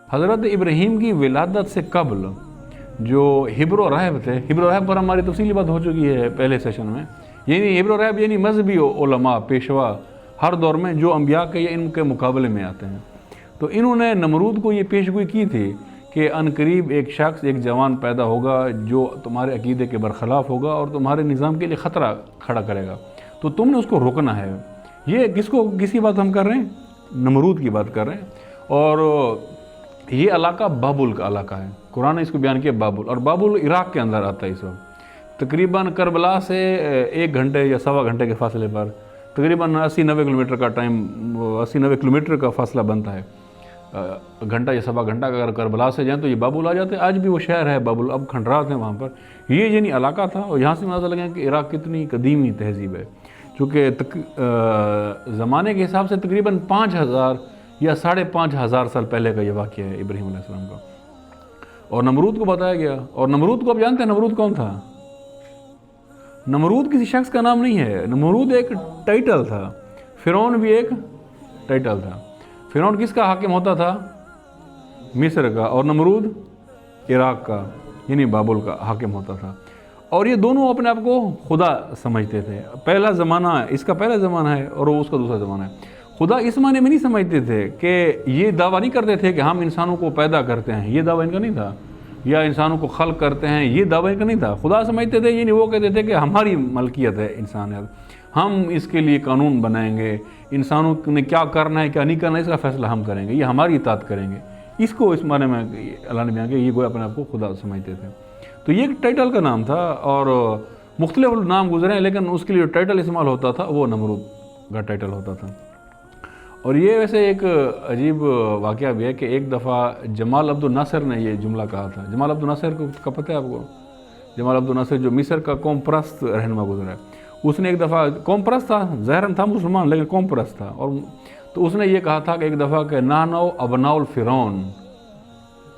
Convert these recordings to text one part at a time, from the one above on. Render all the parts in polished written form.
حضرت ابراہیم کی ولادت سے قبل جو حبر و رہب تھے، حبر و رہب پر ہماری تفصیلی بات ہو چکی ہے پہلے سیشن میں، یعنی حبر و رہب یعنی مذہبی علماء پیشوا ہر دور میں جو انبیاء کے یا ان کے مقابلے میں آتے ہیں، تو انہوں نے نمرود کو یہ پیشگوئی کی تھی کہ عنقریب ایک شخص، ایک جوان پیدا ہوگا جو تمہارے عقیدے کے برخلاف ہوگا اور تمہارے نظام کے لیے خطرہ کھڑا کرے گا، تو تم نے اس کو روکنا ہے۔ یہ کس کی بات ہم کر رہے ہیں؟ نمرود کی بات کر رہے ہیں۔ اور یہ علاقہ بابل کا علاقہ ہے، قرآن نے اس کو بیان کیا بابل، اور بابل عراق کے اندر آتا ہے اس وقت، تقریباً کربلا سے 1 گھنٹے یا سوا گھنٹے کے فاصلے پر، تقریباً 80-90 کلومیٹر کا 80-90 کلومیٹر کا فاصلہ بنتا ہے، گھنٹہ یا سوا گھنٹہ اگر کربلا سے جائیں تو یہ بابل آ جاتے ہیں۔ آج بھی وہ شہر ہے بابل، اب کھنڈرات ہیں وہاں پر، یہ یعنی علاقہ تھا، اور یہاں سے اندازہ لگیں کہ عراق کتنی قدیمی تہذیب ہے، چونکہ زمانے کے حساب سے تقریباً 5000 یا 5500 سال پہلے کا یہ واقعہ ہے ابراہیم علیہ السلام کا، اور نمرود کو بتایا گیا۔ اور نمرود کو اب جانتے ہیں نمرود کون تھا؟ نمرود کسی شخص کا نام نہیں ہے، نمرود ایک ٹائٹل تھا، فرعون بھی ایک ٹائٹل تھا۔ فرعون کس کا حاکم ہوتا تھا؟ مصر کا، اور نمرود عراق کا یعنی بابل کا حاکم ہوتا تھا، اور یہ دونوں اپنے آپ کو خدا سمجھتے تھے۔ پہلا زمانہ اس کا پہلا زمانہ ہے اور وہ اس کا دوسرا زمانہ ہے۔ خدا اس معنی میں نہیں سمجھتے تھے کہ یہ دعویٰ نہیں کرتے تھے کہ ہم انسانوں کو پیدا کرتے ہیں، یہ دعویٰ ان کا نہیں تھا، یا انسانوں کو خلق کرتے ہیں، یہ دعویٰ ان کا نہیں تھا۔ خدا سمجھتے تھے یعنی وہ کہتے تھے کہ ہماری ملکیت ہے انسانیت، ہم اس کے لیے قانون بنائیں گے، انسانوں نے کیا کرنا ہے کیا نہیں کرنا ہے اس کا فیصلہ ہم کریں گے، یہ ہماری اطاعت کریں گے۔ اس کو اس معنی میں اللہ نے بیان کیا، یہ گویا اپنے آپ کو خدا سمجھتے تھے۔ تو یہ ایک ٹائٹل کا نام تھا، اور مختلف نام گزرے ہیں، لیکن اس کے لیے جو ٹائٹل استعمال ہوتا تھا وہ نمرود کا ٹائٹل ہوتا تھا۔ اور یہ ویسے ایک عجیب واقعہ بھی ہے کہ ایک دفعہ جمال عبد الناصر نے یہ جملہ کہا تھا۔ جمال عبد الناصر کا پتہ ہے آپ کو؟ جمال عبد الناصر جو مصر کا قوم پرست رہنما گزرا ہے، اس نے ایک دفعہ، قوم پرست تھا، ظاہراً تھا مسلمان لیکن قوم پرست تھا، اور تو اس نے یہ کہا تھا کہ ایک دفعہ کہ نحنو ابناء الفرعون،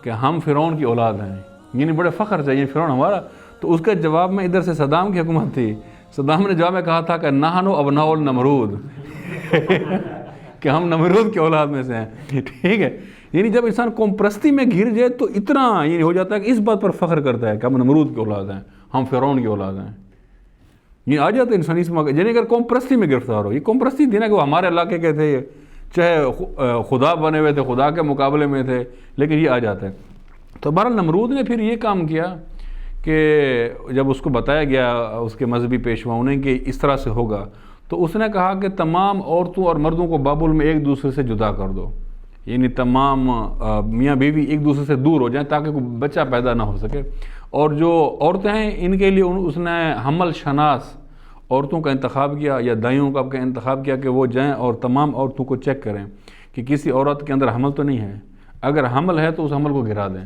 کہ ہم فرعون کی اولاد ہیں، یعنی بڑے فخر سے، یہ فرعون ہمارا۔ تو اس کے جواب میں ادھر سے صدام کی حکومت تھی، صدام نے جواب میں کہا تھا کہ نحنو ابناء النمرود، کہ ہم نمرود کی اولاد میں سے ہیں، ٹھیک ہے۔ یعنی جب انسان قوم پرستی میں گھر جائے تو اتنا یہ ہو جاتا ہے کہ اس بات پر فخر کرتا ہے کہ ہم نمرود کی اولاد ہیں، ہم فرعون کی اولاد ہیں، یہ آ جاتا ہے انسان اس موقع، یعنی اگر قوم پرستی میں گرفتار ہو۔ یہ قوم پرستی تھی نا کہ وہ ہمارے علاقے کے تھے، چاہے خدا بنے ہوئے تھے، خدا کے مقابلے میں تھے، لیکن یہ آ جاتا ہے۔ تو بہرحال نمرود نے پھر یہ کام کیا کہ جب اس کو بتایا گیا اس کے مذہبی پیشواؤں نے کہ اس طرح سے ہوگا، تو اس نے کہا کہ تمام عورتوں اور مردوں کو بابل میں ایک دوسرے سے جدا کر دو، یعنی تمام میاں بیوی ایک دوسرے سے دور ہو جائیں تاکہ کوئی بچہ پیدا نہ ہو سکے، اور جو عورتیں ہیں ان کے لیے اس نے حمل شناس عورتوں کا انتخاب کیا، یا دائیوں کا انتخاب کیا کہ وہ جائیں اور تمام عورتوں کو چیک کریں کہ کسی عورت کے اندر حمل تو نہیں ہے، اگر حمل ہے تو اس حمل کو گرا دیں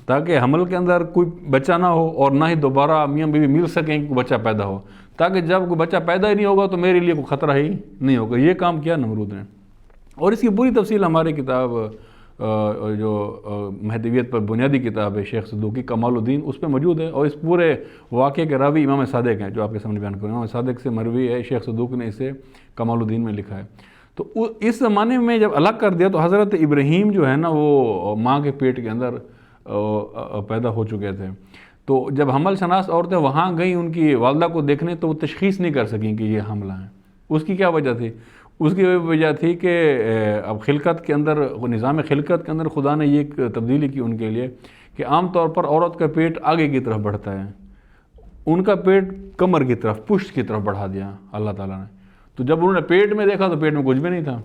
تاکہ حمل کے اندر کوئی بچہ نہ ہو، اور نہ ہی دوبارہ میاں بیوی مل سکیں کہ کوئی بچہ پیدا ہو، تاکہ جب کوئی بچہ پیدا ہی نہیں ہوگا تو میرے لیے کوئی خطرہ ہی نہیں ہوگا۔ یہ کام کیا نمرود نے، اور اس کی پوری تفصیل ہماری کتاب جو مہدویت پر بنیادی کتاب ہے شیخ صدوقی کمال الدین، اس پہ موجود ہے، اور اس پورے واقعے کے راوی امام صادق ہیں جو آپ کے سامنے بیان کروں، امام صادق سے مروی ہے، شیخ صدوق نے اسے کمال الدین میں لکھا ہے۔ تو اس زمانے میں جب الگ کر دیا تو حضرت ابراہیم جو ہے نا وہ ماں کے پیٹ کے اندر پیدا ہو چکے تھے، تو جب حمل شناس عورتیں وہاں گئیں ان کی والدہ کو دیکھنے تو وہ تشخیص نہیں کر سکیں کہ یہ حاملہ ہیں۔ اس کی کیا وجہ تھی؟ اس کی وجہ تھی کہ اب خلقت کے اندر، نظام خلقت کے اندر خدا نے یہ ایک تبدیلی کی ان کے لیے کہ عام طور پر عورت کا پیٹ آگے کی طرف بڑھتا ہے، ان کا پیٹ کمر کی طرف، پشت کی طرف بڑھا دیا اللہ تعالیٰ نے۔ تو جب انہوں نے پیٹ میں دیکھا تو پیٹ میں کچھ بھی نہیں تھا،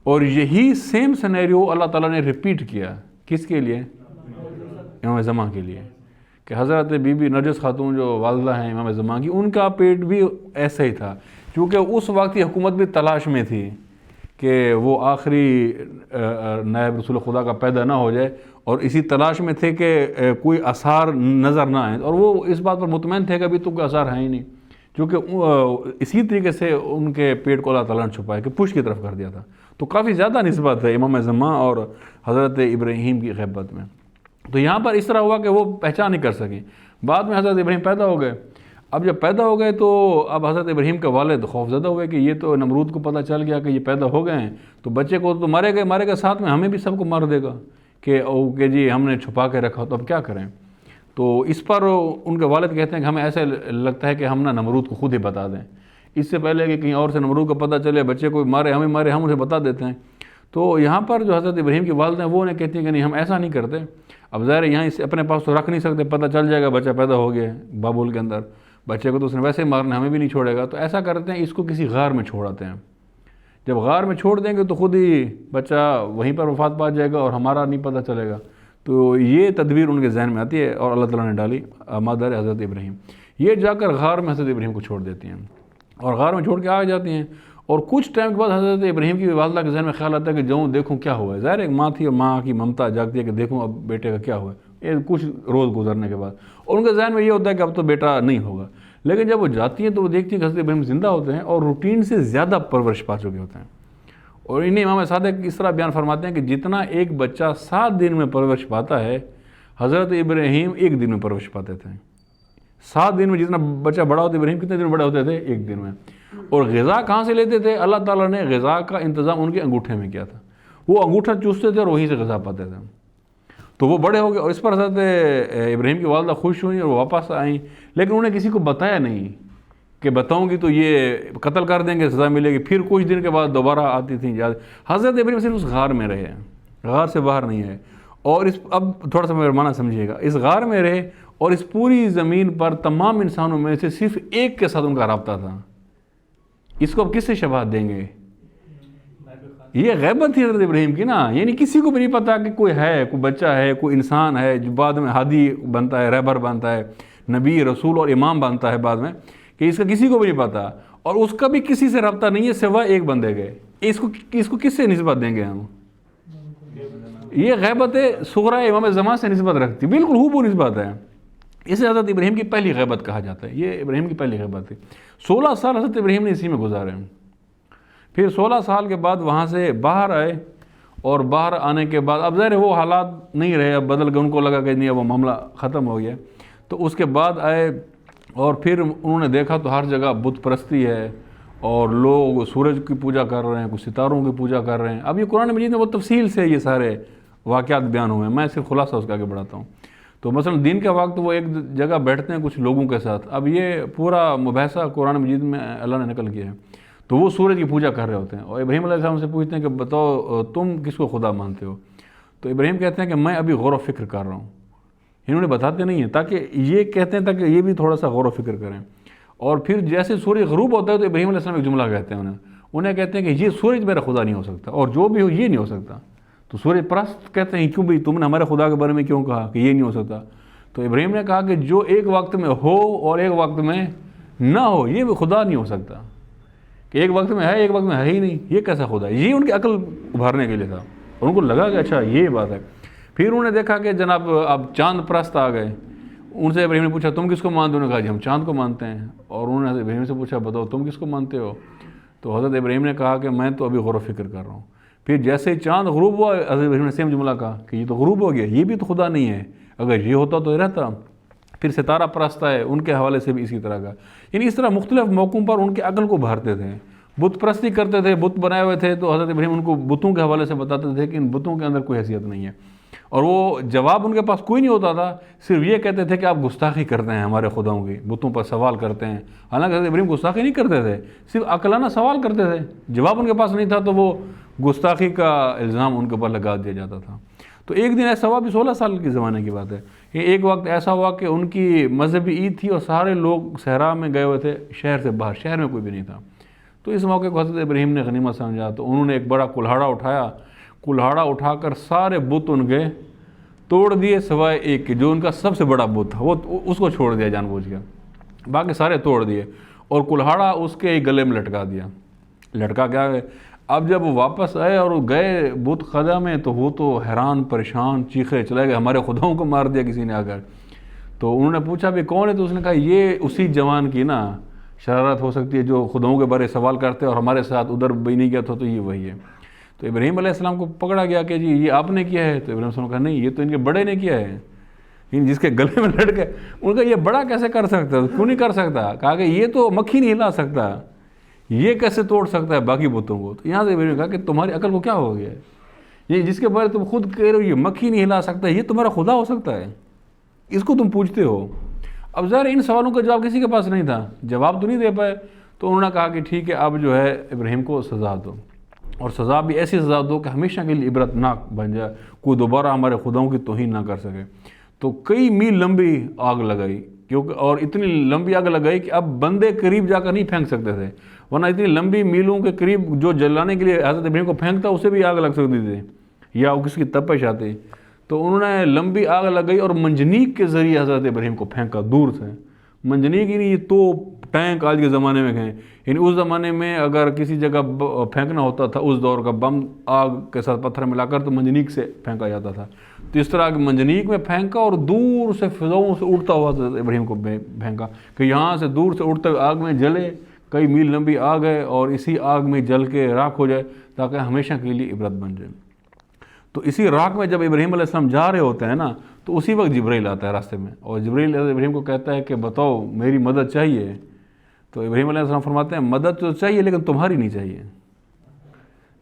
اور یہی سیم سینیریو اللہ تعالیٰ نے ریپیٹ کیا کس کے لیے؟ امام زمان کے لیے، کہ حضرت بی بی نرجس خاتون جو والدہ ہیں امام زمان کی، ان کا پیٹ بھی ایسا ہی تھا، کیونکہ اس وقت کی حکومت بھی تلاش میں تھی کہ وہ آخری نائب رسول خدا کا پیدا نہ ہو جائے، اور اسی تلاش میں تھے کہ کوئی آثار نظر نہ آئیں، اور وہ اس بات پر مطمئن تھے کہ ابھی تو کوئی آثار ہیں ہی نہیں، کیونکہ اسی طریقے سے ان کے پیٹ کو اللہ تعالیٰ نے چھپایا کہ پشت کی طرف کر دیا تھا۔ تو کافی زیادہ نسبت ہے امام زمان اور حضرت ابراہیم کی غیبت میں۔ تو یہاں پر اس طرح ہوا کہ وہ پہچان نہیں کر سکیں۔ بعد میں حضرت ابراہیم پیدا ہو گئے، اب جب پیدا ہو گئے تو اب حضرت ابراہیم کے والد خوفزدہ ہوئے کہ یہ تو نمرود کو پتہ چل گیا کہ یہ پیدا ہو گئے ہیں، تو بچے کو تو مارے گئے ساتھ میں ہمیں بھی سب کو مار دے گا، کہ جی ہم نے چھپا کے رکھا تو اب کیا کریں. تو اس پر ان کے والد کہتے ہیں کہ ہمیں ایسے لگتا ہے کہ ہم نمرود کو خود ہی بتا دیں، اس سے پہلے کہ کہیں اور سے نمرود کو پتہ چلے بچے کو مارے ہمیں مارے، ہم اسے بتا دیتے ہیں. تو یہاں پر جو حضرت ابراہیم کی والدہ ہیں وہ انہیں کہتی ہیں کہ نہیں ہم ایسا نہیں کرتے. اب ظاہر ہے یہاں اسے اپنے پاس تو رکھ نہیں سکتے، پتہ چل جائے گا بچہ پیدا ہو گیا بابول کے اندر، بچے کو تو اس نے ویسے ہی مارنا، ہمیں بھی نہیں چھوڑے گا. تو ایسا کرتے ہیں اس کو کسی غار میں چھوڑ آتے ہیں. جب غار میں چھوڑ دیں گے تو خود ہی بچہ وہیں پر وفات پا جائے گا اور ہمارا نہیں پتہ چلے گا. تو یہ تدبیر ان کے ذہن میں آتی ہے اور اللہ تعالیٰ نے ڈالی مادر حضرت ابراہیم. یہ جا کر غار میں حضرت ابراہیم کو چھوڑ دیتی ہیں اور غار میں چھوڑ کے آ جاتی ہیں. اور کچھ ٹائم کے بعد حضرت ابراہیم کی والدہ کے ذہن میں خیال آتا ہے کہ جاؤں دیکھوں کیا ہوا ہے. ظاہر ایک ماں تھی اور ماں کی ممتا جاگتی ہے کہ دیکھوں اب بیٹے کا کیا ہوا ہے. یہ کچھ روز گزرنے کے بعد اور ان کے ذہن میں یہ ہوتا ہے کہ اب تو بیٹا نہیں ہوگا. لیکن جب وہ جاتی ہیں تو وہ دیکھتی ہیں کہ حضرت ابراہیم زندہ ہوتے ہیں اور روٹین سے زیادہ پرورش پا چکے ہوتے ہیں. اور انہیں امام صادق اس طرح بیان فرماتے ہیں کہ جتنا ایک بچہ 7 دن میں پرورش پاتا ہے حضرت ابراہیم 1 دن میں پرورش پاتے تھے. 7 دن میں جتنا بچہ بڑا ہوتا ابراہیم کتنے دن میں بڑے ہوتے تھے؟ 1 دن میں. اور غذا کہاں سے لیتے تھے؟ اللہ تعالیٰ نے غذا کا انتظام ان کے انگوٹھے میں کیا تھا. وہ انگوٹھا چوستے تھے اور وہیں سے غذا پاتے تھے. تو وہ بڑے ہو گئے اور اس پر حضرت ابراہیم کی والدہ خوش ہوئیں اور واپس آئیں. لیکن انہیں کسی کو بتایا نہیں کہ بتاؤں گی تو یہ قتل کر دیں گے، سزا ملے گی. پھر کچھ دن کے بعد دوبارہ آتی تھیں یاد. حضرت ابراہیم صرف اس غار میں رہے، غار سے باہر نہیں ہے. اور اب تھوڑا سا میرا معنی سمجھیے گا، اس غار میں رہے اور اس پوری زمین پر تمام انسانوں میں سے صرف ایک کے ساتھ ان کا رابطہ تھا. اس کو اب کس سے شباہت دیں گے؟ یہ غیبت تھی حضرت ابراہیم کی نا. یعنی کسی کو بھی نہیں پتا کہ کوئی ہے، کوئی بچہ ہے، کوئی انسان ہے جو بعد میں ہادی بنتا ہے، رہبر بنتا ہے، نبی رسول اور امام بنتا ہے بعد میں، کہ اس کا کسی کو بھی نہیں پتا. اور اس کا بھی کسی سے رابطہ نہیں ہے سوائے ایک بندے کے. اس کو کس سے نسبت دیں گے ہم؟ یہ غیبت صغرا امام زمان سے نسبت رکھتی، بالکل ہو نسبت ہے. اسے حضرت ابراہیم کی پہلی غیبت کہا جاتا ہے. یہ ابراہیم کی پہلی غیبت تھی. 16 سال حضرت ابراہیم نے اسی میں گزارے. پھر 16 سال کے بعد وہاں سے باہر آئے اور باہر آنے کے بعد اب ظاہر وہ حالات نہیں رہے، اب بدل گئے. ان کو لگا کہ نہیں اب وہ معاملہ ختم ہو گیا. تو اس کے بعد آئے اور پھر انہوں نے دیکھا تو ہر جگہ بت پرستی ہے اور لوگ سورج کی پوجا کر رہے ہیں، کچھ ستاروں کی پوجا کر رہے ہیں. اب یہ قرآن مجید میں وہ تفصیل سے یہ سارے واقعات بیان ہوئے ہیں، میں صرف خلاصہ اس کا آگے بڑھاتا ہوں. تو مثلا دن کا وقت وہ ایک جگہ بیٹھتے ہیں کچھ لوگوں کے ساتھ. اب یہ پورا مباحثہ قرآن مجید میں اللہ نے نقل کیا ہے. تو وہ سورج کی پوجا کر رہے ہوتے ہیں اور ابراہیم علیہ السلام سے پوچھتے ہیں کہ بتاؤ تم کس کو خدا مانتے ہو؟ تو ابراہیم کہتے ہیں کہ میں ابھی غور و فکر کر رہا ہوں. انہوں نے بتاتے نہیں ہیں تاکہ یہ کہتے ہیں تاکہ یہ بھی تھوڑا سا غور و فکر کریں. اور پھر جیسے سورج غروب ہوتا ہے تو ابراہیم علیہ السلام ایک جملہ کہتے ہیں انہیں کہتے ہیں کہ یہ سورج میرا خدا نہیں ہو سکتا اور جو بھی ہو یہ نہیں ہو سکتا. تو سورج پرست کہتے ہیں کیوں بھائی تم نے ہمارے خدا کے بارے میں کیوں کہا کہ یہ نہیں ہو سکتا؟ تو ابراہیم نے کہا کہ جو ایک وقت میں ہو اور ایک وقت میں نہ ہو یہ بھی خدا نہیں ہو سکتا. کہ ایک وقت میں ہے ایک وقت میں ہے ہی نہیں، یہ کیسا خدا ہے؟ یہ ان کی عقل ابھارنے کے لیے تھا اور ان کو لگا کہ اچھا یہ بات ہے. پھر انہوں نے دیکھا کہ جناب اب چاند پرست آ گئے. ان سے ابراہیم نے پوچھا تم کس کو مانتے ہو؟ انہوں نے کہا جی ہم چاند کو مانتے ہیں. اور انہوں نے ابراہیم سے پوچھا بتاؤ تم کس کو مانتے ہو؟ تو حضرت ابراہیم نے کہا کہ میں تو ابھی غور و فکر کر رہا ہوں. پھر جیسے ہی چاند غروب ہوا حضرت ابراہیم نے سیم جملہ کہا کہ یہ تو غروب ہو گیا، یہ بھی تو خدا نہیں ہے، اگر یہ ہوتا تو یہ رہتا. پھر ستارہ پرست ہے ان کے حوالے سے بھی اسی طرح کا. یعنی اس طرح مختلف موقعوں پر ان کے عقل کو بھارتے تھے. بت پرستی کرتے تھے، بت بنائے ہوئے تھے تو حضرت ابراہیم ان کو بتوں کے حوالے سے بتاتے تھے کہ ان بتوں کے اندر کوئی حیثیت نہیں ہے. اور وہ جواب ان کے پاس کوئی نہیں ہوتا تھا، صرف یہ کہتے تھے کہ آپ گستاخی کرتے ہیں ہمارے خداؤں کی، بتوں پر سوال کرتے ہیں. حالانکہ حضرت ابراہیم گستاخی نہیں کرتے تھے، صرف عقلانہ سوال کرتے تھے. جواب ان کے پاس نہیں تھا تو وہ گستاخی کا الزام ان کے اوپر لگا دیا جاتا تھا. تو ایک دن ایسا ہوا، بھی 16 سال کے زمانے کی بات ہے، ایک وقت ایسا ہوا کہ ان کی مذہبی عید تھی اور سارے لوگ صحرا میں گئے ہوئے تھے شہر سے باہر، شہر میں کوئی بھی نہیں تھا. تو اس موقع کو حضرت ابراہیم نے غنیمت سمجھا تو انہوں نے ایک بڑا کلہاڑا اٹھایا. کلہاڑا اٹھا کر سارے بت ان کے توڑ دیے سوائے ایک کے جو ان کا سب سے بڑا بت تھا، وہ اس کو چھوڑ دیا جان بوجھ کر، باقی سارے توڑ دیے اور کلہاڑا اس کے گلے میں لٹکا دیا. لٹکا کیا ہے؟ اب جب وہ واپس آئے اور گئے بت خدا میں تو وہ تو حیران پریشان چیخے چلے گئے ہمارے خداؤں کو مار دیا کسی نے آ کر. تو انہوں نے پوچھا بھی کون ہے؟ تو اس نے کہا یہ اسی جوان کی نا شرارت ہو سکتی ہے جو خداؤں کے بارے سوال کرتے اور ہمارے ساتھ ادھر بھی نہیں گیا تھا تو یہ وہی ہے. تو ابراہیم علیہ السلام کو پکڑا گیا کہ جی یہ آپ نے کیا ہے؟ تو ابراہیم علیہ السلام نے کہا نہیں یہ تو ان کے بڑے نے کیا ہے، جس کے گلے میں لٹ گئے. ان کا یہ بڑا کیسے کر سکتا ہے؟ کیوں نہیں کر سکتا؟ کہا کہ یہ تو مکھی نہیں ہلا سکتا، یہ کیسے توڑ سکتا ہے باقی بتوں کو؟ تو یہاں سے ابراہیم نے کہا کہ تمہاری عقل کو کیا ہو گیا ہے؟ یہ جس کے بارے تم خود کہہ رہے ہو یہ مکھی نہیں ہلا سکتا، یہ تمہارا خدا ہو سکتا ہے، اس کو تم پوچھتے ہو۔ اب ظاہر ان سوالوں کا جواب کسی کے پاس نہیں تھا، جواب تو نہیں دے پائے، تو انہوں نے کہا کہ ٹھیک ہے اب جو ہے ابراہیم کو سزا دو، اور سزا بھی ایسی سزا دو کہ ہمیشہ کے لیے عبرت ناک بن جائے، کوئی دوبارہ ہمارے خداؤں کی توہین نہ کر سکے۔ تو کئی میل لمبی آگ لگائی، کیونکہ اور اتنی لمبی آگ لگائی کہ اب بندے قریب جا کر نہیں پھینک سکتے تھے، ورنہ اتنی لمبی میلوں کے قریب جو جلانے کے لیے حضرت ابراہیم کو پھینکتا اسے بھی آگ لگ سکتی تھی، یا وہ کسی کی تپش آتی۔ تو انہوں نے لمبی آگ لگائی اور منجنیق کے ذریعے حضرت ابراہیم کو پھینکا دور سے۔ منجنیق یعنی یہ توپ ٹینک آج کے زمانے میں ہیں، یعنی اس زمانے میں اگر کسی جگہ پھینکنا ہوتا تھا اس دور کا بم آگ کے ساتھ پتھر ملا کر تو منجنیق سے پھینکا جاتا تھا، تو اس طرح منجنیق میں پھینکا اور دور سے فضاؤں سے اڑتا ہوا حضرت ابراہیم کو پھینکا کہ یہاں سے دور سے اڑتے ہوئے آگ میں جلے، کئی میل لمبی آگ ہے اور اسی آگ میں جل کے راکھ ہو جائے تاکہ ہمیشہ کے لیے عبرت بن جائے۔ تو اسی راکھ میں جب ابراہیم علیہ السلام جا رہے ہوتے ہیں نا تو اسی وقت جبرائیل آتا ہے راستے میں، اور جبرائیل ابراہیم کو کہتا ہے کہ بتاؤ میری مدد چاہیے؟ تو ابراہیم علیہ السلام فرماتے ہیں مدد تو چاہیے لیکن تمہاری نہیں چاہیے،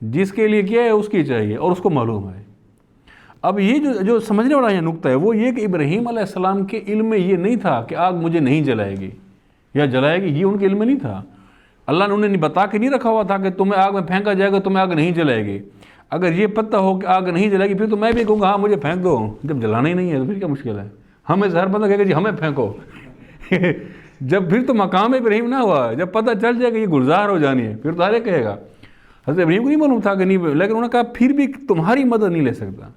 جس کے لیے کیا ہے اس کی چاہیے اور اس کو معلوم ہے۔ اب یہ جو سمجھنے والا یہ نقطہ ہے وہ یہ کہ ابراہیم علیہ السلام کے علم میں یہ نہیں تھا کہ آگ مجھے نہیں جلائے گی یا جلائے گی، یہ ان کے علم میں نہیں تھا۔ اللہ نے انہیں بتا کے نہیں رکھا ہوا تھا کہ تمہیں آگ میں پھینکا جائے گا، تمہیں آگ نہیں جلائے گی۔ اگر یہ پتہ ہو کہ آگ نہیں جلائے گی پھر تو میں بھی کہوں گا ہاں مجھے پھینک دو، جب جلانا ہی نہیں ہے تو پھر کیا مشکل ہے؟ ہمیں ہر بندہ کہے گا جی ہمیں پھینکو جب پھر تو مقام ابراہیم نہ ہوا، جب پتہ چل جائے کہ یہ گلزار ہو جانی ہے پھر تو ہر ایک کہے گا۔ حضرت ابراہیم کو نہیں معلوم تھا کہ نہیں، لیکن انہوں نے کہا پھر بھی تمہاری مدد نہیں لے سکتا۔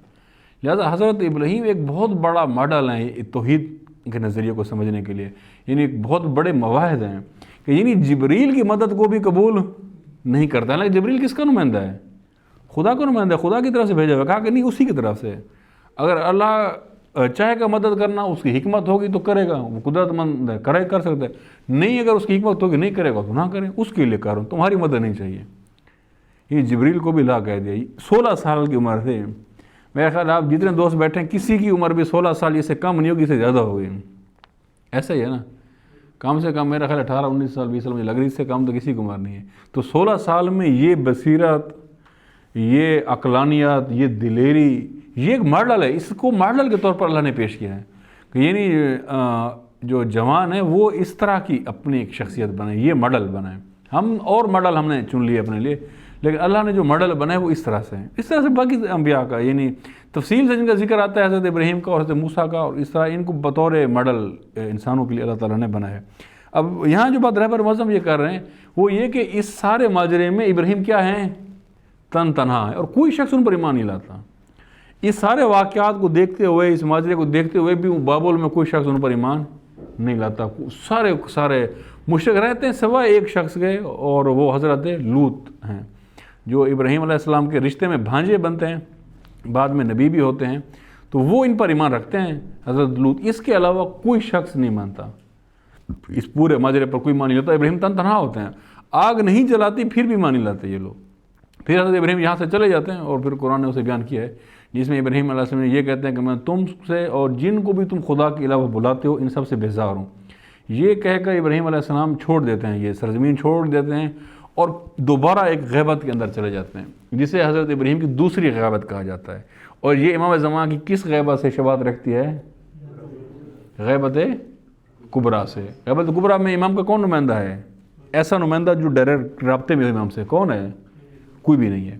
لہٰذا حضرت ابراہیم ایک بہت بڑا ماڈل ہیں توحید کے نظریے کو سمجھنے کے لیے، یعنی ایک بہت بڑے مواحد ہیں کہ یعنی جبریل کی مدد کو بھی قبول نہیں کرتا، لیکن جبریل کس کا نمائندہ ہے؟ خدا کا نمائندہ، خدا کی طرف سے بھیجا ہوا، کہا کہ نہیں اسی کی طرف سے، اگر اللہ چاہے گا مدد کرنا اس کی حکمت ہوگی تو کرے گا، وہ قدرت مند ہے کر سکتا ہے، نہیں اگر اس کی حکمت ہوگی نہیں کرے گا تو نہ کرے، اس کے لیے کر رہا ہوں، تمہاری مدد نہیں چاہیے۔ یہ جبریل کو بھی لا کہہ دیا۔ 16 سال کی عمر تھے، میرا خیال آپ جتنے دوست بیٹھے ہیں کسی کی عمر بھی 16 سال اس سے کم نہیں ہوگی، اس سے زیادہ ہوگی، ایسا ہی ہے نا، کم سے کم میرا خیال 18 19 سال 20 سال مجھے لگ رہی، اس سے کم تو کسی کی عمر نہیں ہے۔ تو 16 سال میں یہ بصیرت، یہ عقلانیت، یہ دلیری، یہ ایک ماڈل ہے، اس کو ماڈل کے طور پر اللہ نے پیش کیا ہے کہ یعنی جو جوان ہے وہ اس طرح کی اپنی ایک شخصیت بنائے، یہ ماڈل بنائے۔ ہم اور ماڈل ہم نے چن لیے اپنے لیے، لیکن اللہ نے جو ماڈل بنائے وہ اس طرح سے ہیں، اس طرح سے باقی انبیاء کا یعنی تفصیل سے جن کا ذکر آتا ہے حضرت ابراہیم کا اور حضرت موسیٰ کا، اور اس طرح ان کو بطور ماڈل انسانوں کے لیے اللہ تعالیٰ نے بنایا ہے۔ اب یہاں جو بات رہبر معظم یہ کر رہے ہیں وہ یہ کہ اس سارے ماجرے میں ابراہیم کیا ہیں؟ تنہا ہے، اور کوئی شخص ان پر ایمان نہیں لاتا۔ اس سارے واقعات کو دیکھتے ہوئے، اس ماجرے کو دیکھتے ہوئے بھی بابل میں کوئی شخص ان پر ایمان نہیں لاتا، سارے مشرک رہتے ہیں سوائے ایک شخص کے، اور وہ حضرت لوط ہیں جو ابراہیم علیہ السلام کے رشتے میں بھانجے بنتے ہیں، بعد میں نبی بھی ہوتے ہیں، تو وہ ان پر ایمان رکھتے ہیں حضرت لوط۔ اس کے علاوہ کوئی شخص نہیں مانتا، اس پورے ماجرے پر کوئی ایمان نہیں لاتا۔ ابراہیم تنہا ہوتے ہیں، آگ نہیں جلاتی پھر بھی ایمان نہیں لاتے یہ لوگ۔ پھر حضرت ابراہیم یہاں سے چلے جاتے ہیں، اور پھر قرآن نے اسے بیان کیا ہے جس میں ابراہیم علیہ السلام نے یہ کہتے ہیں کہ میں تم سے اور جن کو بھی تم خدا کے علاوہ بلاتے ہو ان سب سے بیزار ہوں۔ یہ کہہ کر ابراہیم علیہ السلام چھوڑ دیتے ہیں، یہ سرزمین چھوڑ دیتے ہیں اور دوبارہ ایک غیبت کے اندر چلے جاتے ہیں جسے حضرت ابراہیم کی دوسری غیبت کہا جاتا ہے، اور یہ امام زمان کی کس غیبت سے شباہت رکھتی ہے؟ غیبت کبریٰ سے۔ غیبت کبریٰ میں امام کا کون نمائندہ ہے؟ ایسا نمائندہ جو ڈائریکٹ رابطے میں امام سے، کون ہے؟ کوئی بھی نہیں ہے۔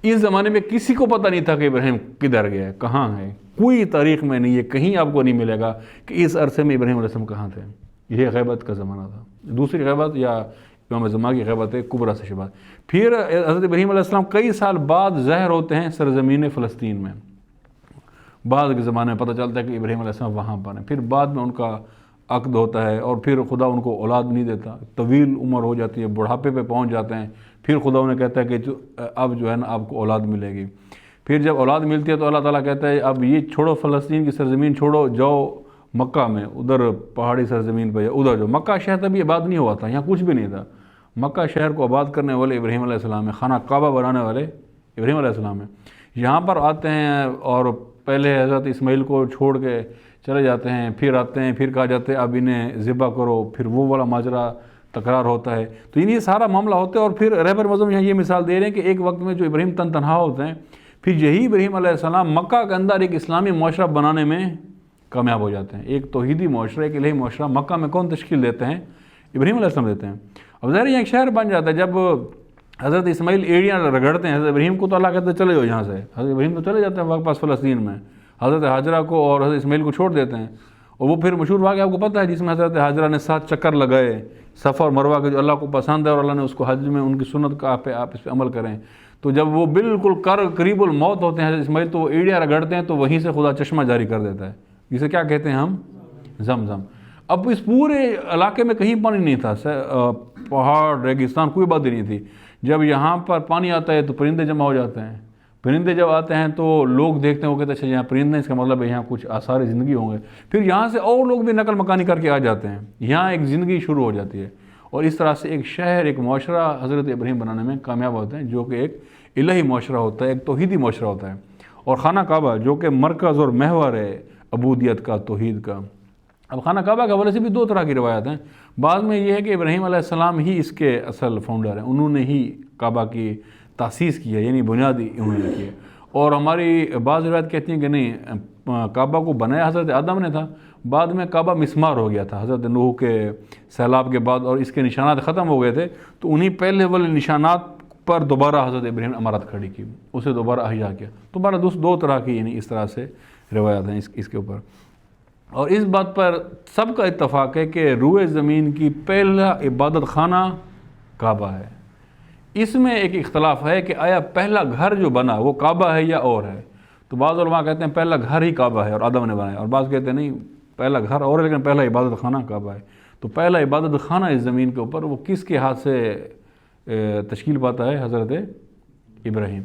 اس زمانے میں کسی کو پتہ نہیں تھا کہ ابراہیم کدھر گیا ہے، کہاں ہے، کوئی تاریخ میں نہیں ہے، کہیں آپ کو نہیں ملے گا کہ اس عرصے میں ابراہیم علیہ السلام کہاں تھے۔ یہ غیبت کا زمانہ تھا۔ دوسری غیبت یا امام زمان کی غیبت کبریٰ سے شباہت۔ پھر حضرت ابراہیم علیہ السلام کئی سال بعد ظاہر ہوتے ہیں سرزمین فلسطین میں، بعد کے زمانے میں پتہ چلتا ہے کہ ابراہیم علیہ السلام وہاں پر ہیں، پھر بعد میں ان کا عقد ہوتا ہے، اور پھر خدا ان کو اولاد نہیں دیتا، طویل عمر ہو جاتی ہے، بڑھاپے پہ پہنچ جاتے ہیں، پھر خدا انہیں کہتا ہے کہ اب جو ہے نا آپ کو اولاد ملے گی۔ پھر جب اولاد ملتی ہے تو اللہ تعالیٰ کہتا ہے اب یہ چھوڑو، فلسطین کی سرزمین چھوڑو، جاؤ مکہ میں، ادھر پہاڑی سرزمین پہ، ادھر جو مکہ شہر تبھی آباد نہیں ہوا تھا، یہاں کچھ بھی نہیں تھا۔ مکہ شہر کو آباد کرنے والے ابراہیم علیہ السلام ہیں، خانہ کعبہ بنانے والے ابراہیم علیہ السلام ہیں۔ یہاں پر آتے ہیں اور پہلے حضرت اسماعیل کو چھوڑ کے چلے جاتے ہیں، پھر آتے ہیں، پھر کہا جاتا ہے اب انہیں ذبح کرو، پھر وہ والا ماجرا تکرار ہوتا ہے۔ تو یہ سارا معاملہ ہوتا ہے، اور پھر رہبر معظم یہاں یہ مثال دے رہے ہیں کہ ایک وقت میں جو ابراہیم تنہا ہوتے ہیں، پھر یہی ابراہیم علیہ السلام مکہ کے اندر ایک اسلامی معاشرہ بنانے میں کامیاب ہو جاتے ہیں. ایک توحیدی معاشرہ، ایک الہی معاشرہ مکہ میں کون تشکیل دیتے ہیں؟ ابراہیم علیہ السلام دیتے ہیں. اب ظاہر یہ ایک شہر بن جاتا ہے. جب حضرت اسماعیل ایڑیاں رگڑتے ہیں حضرت ابراہیم کو، تو اللہ کہتے ہیں چلے جاؤ یہاں سے. حضرت ابراہیم تو چلے جاتے ہیں واپس فلسطین میں، حضرت حاجرہ کو اور حضرت اسماعیل کو چھوڑ دیتے ہیں. اور وہ پھر مشہور واقعہ آپ کو پتہ ہے جس میں حضرت حاجرہ نے 7 چکر لگائے صفا اور مروہ کے، جو اللہ کو پسند ہے اور اللہ نے اس کو حج میں ان کی سنت کا آپ اس پہ عمل کریں. تو جب وہ بالکل قریب الموت ہوتے ہیں حضرت اسماعیل، تو وہ ایڑیاں رگڑتے ہیں، تو وہیں سے خدا چشمہ جاری کر دیتا ہے، جسے کیا کہتے ہیں ہم؟ زمزم. اب اس پورے علاقے میں کہیں پانی نہیں تھا، پہاڑ، ریگستان، کوئی بات ہی نہیں تھی. جب یہاں پر پانی آتا ہے تو پرندے جمع ہو جاتے ہیں. پرندے جب آتے ہیں تو لوگ دیکھتے ہیں، وہ کہتے ہیں اچھا یہاں پرندے ہیں، اس کا مطلب ہے یہاں کچھ آثار زندگی ہوں گے. پھر یہاں سے اور لوگ بھی نقل مکانی کر کے آ جاتے ہیں، یہاں ایک زندگی شروع ہو جاتی ہے. اور اس طرح سے ایک شہر، ایک معاشرہ حضرت ابراہیم بنانے میں کامیاب ہوتے ہیں، جو کہ ایک الہی معاشرہ ہوتا ہے، ایک توحیدی معاشرہ ہوتا ہے. اور خانہ کعبہ جو کہ مرکز اور محور ہے عبودیت کا، توحید کا. اب خانہ کعبہ کے حوالے سے بھی 2 طرح کی روایات ہیں. بعض میں یہ ہے کہ ابراہیم علیہ السلام ہی اس کے اصل فاؤنڈر ہیں، انہوں نے ہی کعبہ کی تاسیس کی ہے، یعنی بنیادی انہوں نے کی ہے. اور ہماری بعض روایت کہتی ہیں کہ نہیں، کعبہ کو بنایا حضرت آدم نے تھا، بعد میں کعبہ مسمار ہو گیا تھا حضرت نوح کے سیلاب کے بعد، اور اس کے نشانات ختم ہو گئے تھے، تو انہی پہلے والے نشانات پر دوبارہ حضرت ابراہیم نے عمارت کھڑی کی، اسے دوبارہ احیا کیا. تو بارہ 2 طرح کی یعنی اس طرح سے روایات ہیں اس کے اوپر. اور اس بات پر سب کا اتفاق ہے کہ روئے زمین کی پہلا عبادت خانہ کعبہ ہے. اس میں ایک اختلاف ہے کہ آیا پہلا گھر جو بنا وہ کعبہ ہے یا اور ہے. تو بعض علماء کہتے ہیں پہلا گھر ہی کعبہ ہے اور آدم نے بنایا، اور بعض کہتے ہیں نہیں، پہلا گھر اور ہے لیکن پہلا عبادت خانہ کعبہ ہے. تو پہلا عبادت خانہ اس زمین کے اوپر وہ کس کے ہاتھ سے تشکیل پاتا ہے؟ حضرت ابراہیم.